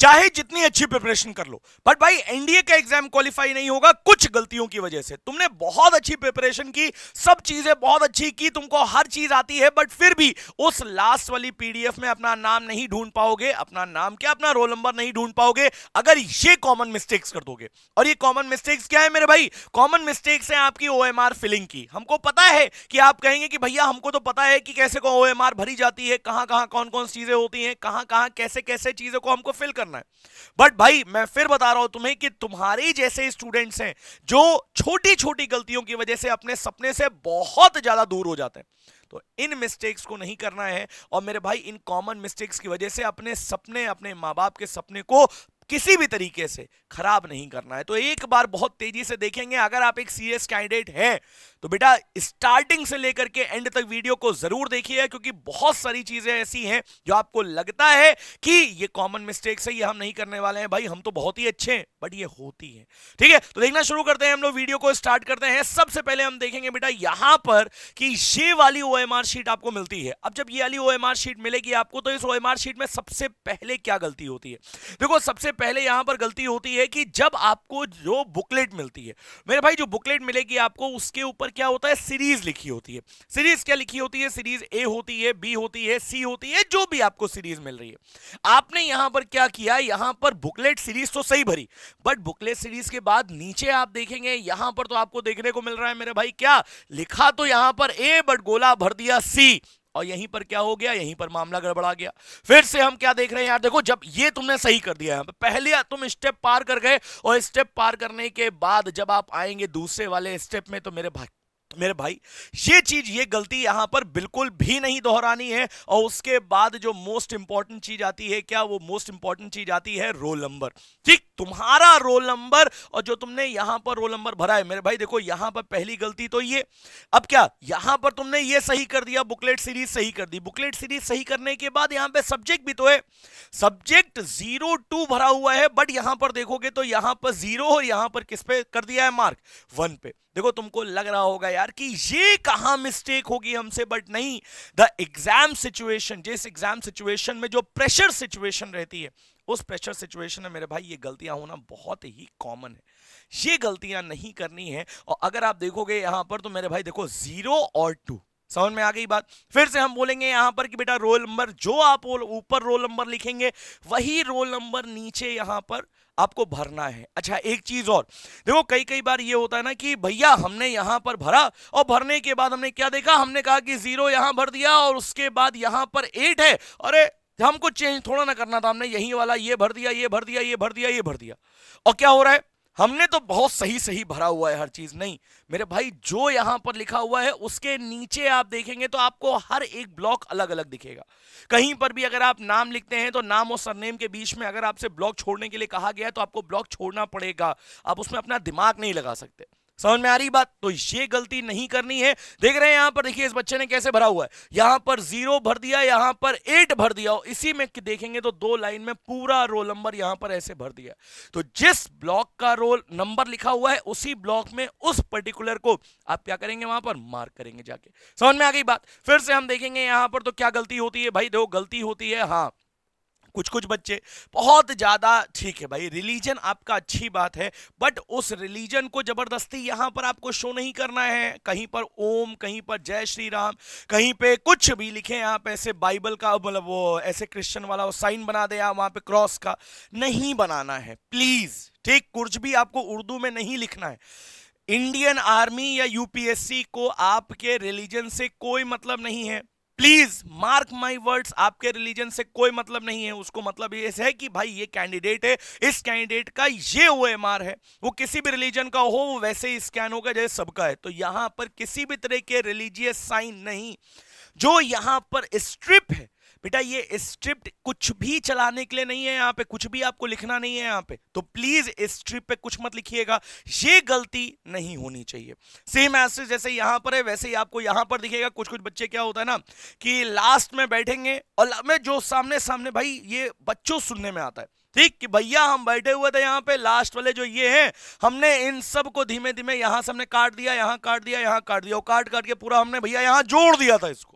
चाहे जितनी अच्छी प्रिपरेशन कर लो, बट भाई एनडीए का एग्जाम क्वालिफाई नहीं होगा कुछ गलतियों की वजह से। तुमने बहुत अच्छी प्रिपरेशन की, सब चीजें बहुत अच्छी की, तुमको हर चीज आती है, बट फिर भी उस लास्ट वाली पीडीएफ में अपना नाम नहीं ढूंढ पाओगे, अपना नाम क्या, अपना रोल नंबर नहीं ढूंढ पाओगे अगर ये कॉमन मिस्टेक्स कर दोगे। और ये कॉमन मिस्टेक्स क्या है मेरे भाई? कॉमन मिस्टेक्स है आपकी ओएमआर फिलिंग की। हमको पता है कि आप कहेंगे कि भैया हमको तो पता है कि कैसे को ओएमआर भरी जाती है, कहां कहां कौन कौन चीजें होती हैं, कहां कहां कैसे कैसे चीजों को हमको फिल करना है। बट भाई मैं फिर बता रहा हूं तुम्हें कि तुम्हारे जैसे स्टूडेंट्स हैं जो छोटी छोटी गलतियों की वजह से अपने सपने से बहुत ज्यादा दूर हो जाते हैं, तो इन मिस्टेक्स को नहीं करना है। और मेरे भाई इन कॉमन मिस्टेक्स की वजह से अपने सपने, अपने मां बाप के सपने को किसी भी तरीके से खराब नहीं करना है। तो एक बार बहुत तेजी से देखेंगे, अगर आप एक सीरियस कैंडिडेट हैं तो बेटा स्टार्टिंग से लेकर के एंड तक वीडियो को जरूर देखिए, क्योंकि बहुत सारी चीजें ऐसी हैं जो आपको लगता है कि ये कॉमन मिस्टेक्स है, ये हम नहीं करने वाले हैं, भाई हम तो बहुत ही अच्छे हैं, बट ये होती है। ठीक है, तो देखना शुरू करते हैं, हम लोग वीडियो को स्टार्ट करते हैं। सबसे पहले हम देखेंगे बेटा यहां पर कि ये वाली ओएमआर शीट आपको मिलती है। अब जब ये वाली ओएमआर शीट मिलेगी आपको, तो इस ओएमआर शीट में सबसे पहले क्या गलती होती है? देखो सबसे पहले यहां पर गलती होती है कि जब आपको जो बुकलेट मिलती है मेरे भाई, जो बुकलेट मिलेगी आपको, उसके ऊपर क्या होता है, सीरीज लिखी होती है। सीरीज क्या लिखी होती है? सीरीज ए होती है, बी होती है, सी होती है, जो भी आपको सीरीज मिल रही है। आपने यहां पर क्या किया, यहां पर बुकलेट सीरीज तो सही भरी, बट बुकलेट सीरीज के बाद नीचे आप देखेंगे यहां पर तो आपको देखने को मिल रहा है मेरे भाई, क्या लिखा तो यहां पर ए, बट गोला भर दिया सी। और यहीं पर क्या हो गया, यहीं पर मामला गड़बड़ा गया। फिर से हम क्या देख रहे हैं यार, देखो जब ये तुमने सही कर दिया, पहले तुम स्टेप पार कर गए, और स्टेप पार करने के बाद जब आप आएंगे दूसरे वाले स्टेप में, तो मेरे भाई ये चीज, ये गलती यहां पर बिल्कुल भी नहीं दोहरानी है। और उसके बाद जो मोस्ट इंपॉर्टेंट चीज आती है, क्या वो मोस्ट इंपॉर्टेंट चीज आती है? Roll number. ठीक, तुम्हारा रोल नंबर और जो तुमने यहां पर रोल नंबर भरा है मेरे भाई, देखो यहां पर पहली गलती तो ये। अब क्या, यहां पर तुमने ये सही कर दिया, बुकलेट सीरीज सही कर दी। बुकलेट सीरीज सही करने के बाद यहां पे सब्जेक्ट भी तो है, सब्जेक्ट 02 भरा हुआ है, बट यहां पर देखोगे तो यहां पर 0 और यहां पर किस पे कर दिया है मार्क? 1 पे। देखो तुमको लग रहा होगा यार कि ये कहां मिस्टेक होगी हमसे, बट नहीं, द एग्जाम सिचुएशन, जिस एग्जाम सिचुएशन में जो प्रेशर सिचुएशन रहती है, उस प्रेशर सिचुएशन में मेरे भाई ये गलतियां होना बहुत ही कॉमन है। ये गलतियां नहीं करनी है। और अगर आप देखोगे यहां पर तो मेरे भाई देखो 0 और 2, समझ में आ गई बात? फिर से हम बोलेंगे यहां पर कि बेटा रोल नंबर, जो आप ऊपर रोल नंबर लिखेंगे वही रोल नंबर नीचे यहां पर आपको भरना है। अच्छा एक चीज और देखो, कई कई बार ये होता है ना कि भैया हमने यहां पर भरा, और भरने के बाद हमने क्या देखा, हमने कहा कि 0 यहां भर दिया और उसके बाद यहां पर 8 है, अरे हमको चेंज थोड़ा ना करना था, हमने यही वाला ये भर दिया, ये भर दिया, ये भर दिया, ये भर दिया, और क्या हो रहा है, हमने तो बहुत सही सही भरा हुआ है हर चीज। नहीं मेरे भाई, जो यहां पर लिखा हुआ है उसके नीचे आप देखेंगे तो आपको हर एक ब्लॉक अलग अलग दिखेगा। कहीं पर भी अगर आप नाम लिखते हैं तो नाम और सरनेम के बीच में अगर आपसे ब्लॉक छोड़ने के लिए कहा गया है तो आपको ब्लॉक छोड़ना पड़ेगा, आप उसमें अपना दिमाग नहीं लगा सकते। समझ में आ रही बात? तो ये गलती नहीं करनी है। देख रहे हैं यहां पर, देखिए इस बच्चे ने कैसे भरा हुआ है, यहां पर 0 भर दिया, यहां पर 8 भर दिया, और इसी में देखेंगे तो 2 लाइन में पूरा रोल नंबर यहां पर ऐसे भर दिया। तो जिस ब्लॉक का रोल नंबर लिखा हुआ है उसी ब्लॉक में उस पर्टिकुलर को आप क्या करेंगे, वहां पर मार्क करेंगे जाके। समझ में आ गई बात? फिर से हम देखेंगे यहां पर तो क्या गलती होती है भाई, देखो गलती होती है, हाँ कुछ कुछ बच्चे बहुत ज्यादा, ठीक है भाई रिलीजन आपका अच्छी बात है, बट उस रिलीजन को जबरदस्ती यहां पर आपको शो नहीं करना है। कहीं पर ओम, कहीं पर जय श्री राम, कहीं पे कुछ भी लिखे आप ऐसे बाइबल का, मतलब वो ऐसे क्रिश्चियन वाला वो साइन बना दे आप वहां पे क्रॉस का, नहीं बनाना है प्लीज। ठीक, कुछ भी आपको उर्दू में नहीं लिखना है। इंडियन आर्मी या यूपीएससी को आपके रिलीजन से कोई मतलब नहीं है, प्लीज मार्क माई वर्ड्स, आपके रिलीजन से कोई मतलब नहीं है। उसको मतलब ये है कि भाई ये कैंडिडेट है, इस कैंडिडेट का ये ओएमआर है, वो किसी भी रिलीजन का हो वो वैसे ही स्कैन होगा जैसे सबका है। तो यहां पर किसी भी तरह के रिलीजियस साइन नहीं। जो यहां पर स्ट्रिप है बेटा, ये स्ट्रिप कुछ भी चलाने के लिए नहीं है, यहां पे कुछ भी आपको लिखना नहीं है यहां पे, तो प्लीज स्ट्रिप पे कुछ मत लिखिएगा, ये गलती नहीं होनी चाहिए। सेम ऐसे जैसे यहां पर है वैसे ही आपको यहां पर दिखेगा। कुछ कुछ बच्चे क्या होता है ना कि लास्ट में बैठेंगे, और में जो सामने सामने भाई ये बच्चों सुनने में आता है, ठीक, कि भैया हम बैठे हुए थे यहाँ पे, लास्ट वाले जो ये हैं हमने इन सब को धीमे धीमे यहां से हमने काट दिया, यहां काट दिया, यहां काट दिया, और काट काट के पूरा हमने भैया यहां जोड़ दिया था इसको।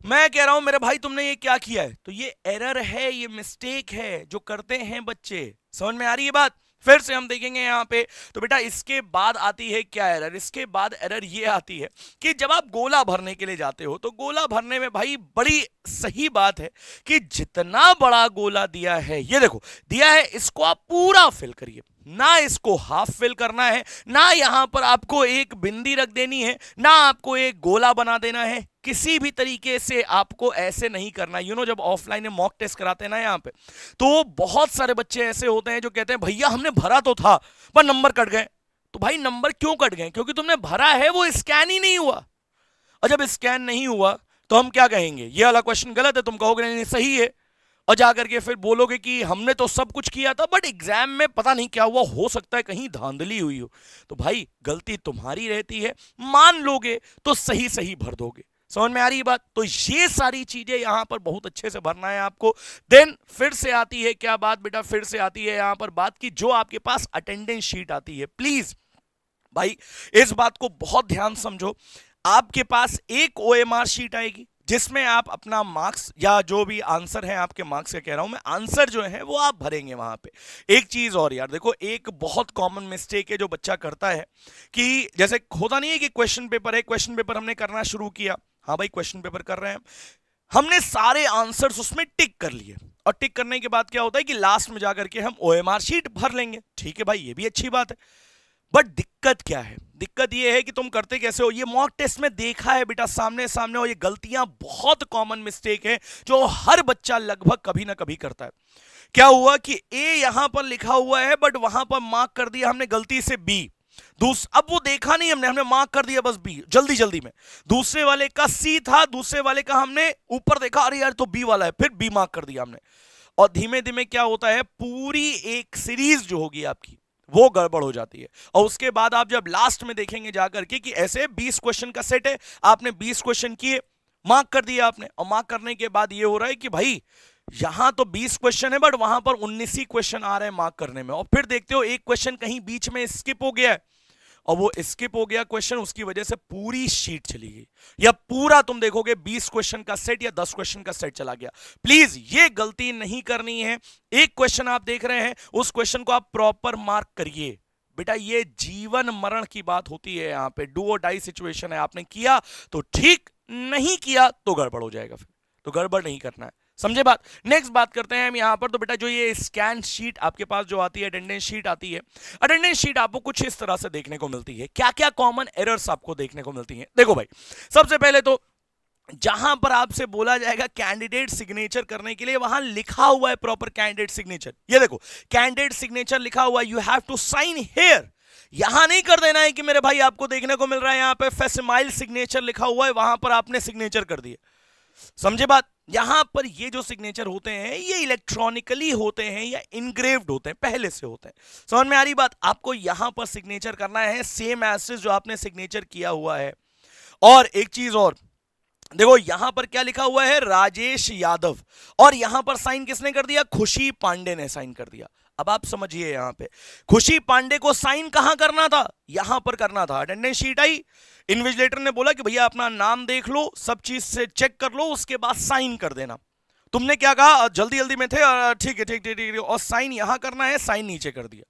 मैं कह रहा हूं मेरे भाई तुमने ये क्या किया है, तो ये एरर है, ये मिस्टेक है जो करते हैं बच्चे। समझ में आ रही है बात? फिर से हम देखेंगे यहां पे, तो बेटा इसके बाद आती है क्या एरर, इसके बाद एरर ये आती है कि जब आप गोला भरने के लिए जाते हो तो गोला भरने में भाई बड़ी सही बात है कि जितना बड़ा गोला दिया है, ये देखो दिया है, इसको आप पूरा फिल करिए, ना इसको हाफ फिल करना है, ना यहां पर आपको एक बिंदी रख देनी है, ना आपको एक गोला बना देना है, किसी भी तरीके से आपको ऐसे नहीं करना। जब ऑफलाइन में मॉक टेस्ट कराते हैं ना यहाँ पे, तो बहुत सारे बच्चे ऐसे होते हैं जो कहते हैं भैया हमने भरा तो था पर नंबर कट गए। तो भाई नंबर क्यों कट गए? क्योंकि तुमने भरा है, वो स्कैन ही नहीं हुआ। और जब स्कैन नहीं हुआ तो हम क्या कहेंगे, ये वाला क्वेश्चन गलत है, तुम कहोगे नहीं सही है, और जाकर के फिर बोलोगे कि हमने तो सब कुछ किया था बट एग्जाम में पता नहीं क्या हुआ, हो सकता है कहीं धांधली हुई हो। तो भाई गलती तुम्हारी रहती है, मान लोगे तो सही सही भर दोगे। समझ में आ रही है बात? तो ये सारी चीजें यहां पर बहुत अच्छे से भरना है आपको। देन फिर से आती है क्या बात बेटा, फिर से आती है यहां पर बात की जो आपके पास अटेंडेंस शीट आती है, प्लीज भाई इस बात को बहुत ध्यान समझो। आपके पास एक OMR शीट आएगी जिसमें आप अपना मार्क्स या जो भी आंसर है, आपके मार्क्स का कह रहा हूं मैं, आंसर जो है वो आप भरेंगे वहां पे। एक चीज और यार देखो, एक बहुत कॉमन मिस्टेक है जो बच्चा करता है कि जैसे होता नहीं है कि क्वेश्चन पेपर है, क्वेश्चन पेपर हमने करना शुरू किया, हाँ भाई क्वेश्चन पेपर कर रहे हैं, हमने सारे आंसर्स उसमें टिक कर लिए, और टिक करने के बाद क्या होता है कि लास्ट में जाकर के हम OMR शीट भर लेंगे। ठीक है भाई, ये भी अच्छी बात है, बट दिक्कत क्या है? दिक्कत ये है कि तुम करते कैसे हो, ये मॉक टेस्ट में देखा है बेटा सामने सामने, और ये गलतियां बहुत कॉमन मिस्टेक है जो हर बच्चा लगभग कभी ना कभी करता है। क्या हुआ कि A यहां पर लिखा हुआ है बट वहां पर मार्क कर दिया हमने गलती से B, अब वो देखा नहीं हमने मार्क कर दिया बस B जल्दी जल्दी में। दूसरे वाले का C था, दूसरे वाले का हमने ऊपर देखा, अरे यार तो B वाला है, फिर B मार्क कर दिया हमने, और धीमे धीमे क्या होता है, पूरी एक सीरीज जो होगी आपकी वो गड़बड़ हो जाती है। और उसके बाद आप जब लास्ट में देखेंगे जाकर के कि ऐसे 20 क्वेश्चन का सेट है, आपने 20 क्वेश्चन किए, मार्क कर दिया आपने, और मार्क करने के बाद ये हो रहा है कि भाई यहां तो 20 क्वेश्चन है बट वहां पर 19 ही क्वेश्चन आ रहे हैं मार्क करने में, और फिर देखते हो एक क्वेश्चन कहीं बीच में स्किप हो गया है, और वो स्किप हो गया क्वेश्चन, उसकी वजह से पूरी शीट चली गई, या पूरा तुम देखोगे 20 क्वेश्चन का सेट या 10 क्वेश्चन का सेट चला गया। प्लीज ये गलती नहीं करनी है। एक क्वेश्चन आप देख रहे हैं, उस क्वेश्चन को आप प्रॉपर मार्क करिए बेटा, ये जीवन मरण की बात होती है, यहां पे डू और डाई सिचुएशन है, आपने किया तो ठीक, नहीं किया तो गड़बड़ हो जाएगा, फिर तो गड़बड़ नहीं करना है, समझे बात? नेक्स्ट बात करते हैं हम यहां पर, तो बेटा जो ये स्कैन शीट आपके पास जो आती है, अटेंडेंस शीट आती है, अटेंडेंस शीट आपको कुछ इस तरह से देखने को मिलती है। क्या क्या कॉमन एरर्स आपको देखने को मिलती हैं? देखो भाई, सबसे पहले तो जहां पर आपसे बोला जाएगा कैंडिडेट सिग्नेचर करने के लिए, वहां लिखा हुआ है प्रॉपर कैंडिडेट सिग्नेचर, ये देखो कैंडिडेट सिग्नेचर लिखा हुआ है, you have to sign here. यहां नहीं कर देना है कि मेरे भाई आपको देखने को मिल रहा है यहां पे फैसिमाइल सिग्नेचर लिखा हुआ है, वहां पर आपने सिग्नेचर कर दिए, समझे बात? यहां पर ये जो सिग्नेचर होते हैं ये इलेक्ट्रॉनिकली होते हैं या इनग्रेव्ड होते हैं, पहले से होते हैं, समझ में आ रही बात? आपको यहां पर सिग्नेचर करना है सेम एज जो आपने सिग्नेचर किया हुआ है। और एक चीज और देखो, यहां पर क्या लिखा हुआ है, राजेश यादव, और यहां पर साइन किसने कर दिया, खुशी पांडे ने साइन कर दिया। अब आप समझिए, यहां पे खुशी पांडे को साइन कहां करना था, यहां पर करना था। अटेंडेंस शीट आई, इन्विजिलेटर ने बोला कि भैया अपना नाम देख लो, सब चीज से चेक कर लो, उसके बाद साइन कर देना। तुमने क्या कहा, जल्दी जल्दी में थे, ठीक है ठीक ठीक ठीक, और साइन यहां करना है, साइन नीचे कर दिया,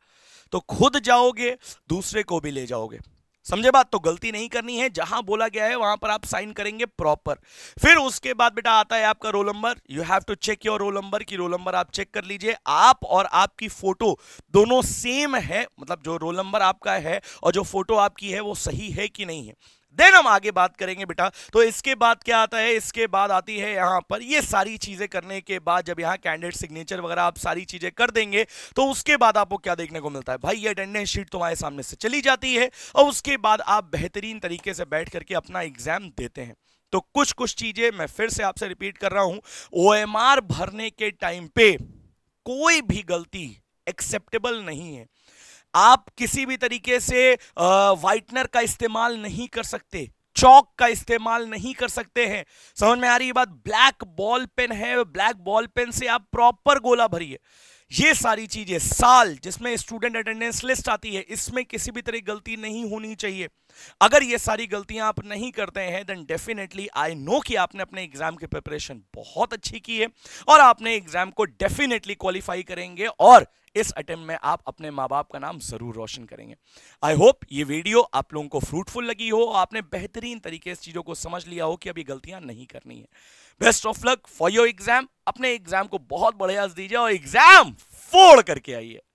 तो खुद जाओगे दूसरे को भी ले जाओगे, समझे बात? तो गलती नहीं करनी है, जहां बोला गया है वहां पर आप साइन करेंगे प्रॉपर। फिर उसके बाद बेटा आता है आपका roll number, you have to check your roll number, की रोल नंबर आप चेक कर लीजिए, आप और आपकी फोटो दोनों सेम है, मतलब जो रोल नंबर आपका है और जो फोटो आपकी है वो सही है कि नहीं है। देन हम आगे बात करेंगे बेटा। तो इसके बाद क्या आता है, इसके बाद आती है यहां पर ये सारी चीजें करने के बाद जब यहां कैंडिडेट सिग्नेचर वगैरह आप सारी चीजें कर देंगे तो उसके बाद आपको क्या देखने को मिलता है भाई, ये अटेंडेंस शीट तुम्हारे सामने से चली जाती है और उसके बाद आप बेहतरीन तरीके से बैठ करके अपना एग्जाम देते हैं। तो कुछ कुछ चीजें मैं फिर से आपसे रिपीट कर रहा हूं, OMR भरने के टाइम पे कोई भी गलती एक्सेप्टेबल नहीं है। आप किसी भी तरीके से व्हाइटनर का इस्तेमाल नहीं कर सकते, चौक का इस्तेमाल नहीं कर सकते हैं, समझ में आ रही है बात? ब्लैक बॉल पेन है, ब्लैक बॉल पेन से आप प्रॉपर गोला भरिए। ये सारी चीजें, साल जिसमें स्टूडेंट अटेंडेंस लिस्ट आती है, इसमें किसी भी तरह गलती नहीं होनी चाहिए। अगर ये सारी गलतियां आप नहीं करते हैं देन डेफिनेटली आई नो कि आपने अपने एग्जाम की प्रिपरेशन बहुत अच्छी की है और आपने एग्जाम को डेफिनेटली क्वालिफाई करेंगे और इस अटेम्प्ट में आप अपने माँ बाप का नाम जरूर रोशन करेंगे। आई होप ये वीडियो आप लोगों को फ्रूटफुल लगी हो, आपने बेहतरीन तरीके से चीजों को समझ लिया हो कि अभी गलतियां नहीं करनी है। Best of luck for your exam. अपने एग्जाम को बहुत बढ़िया दीजिए और एग्जाम फोड़ करके आइए।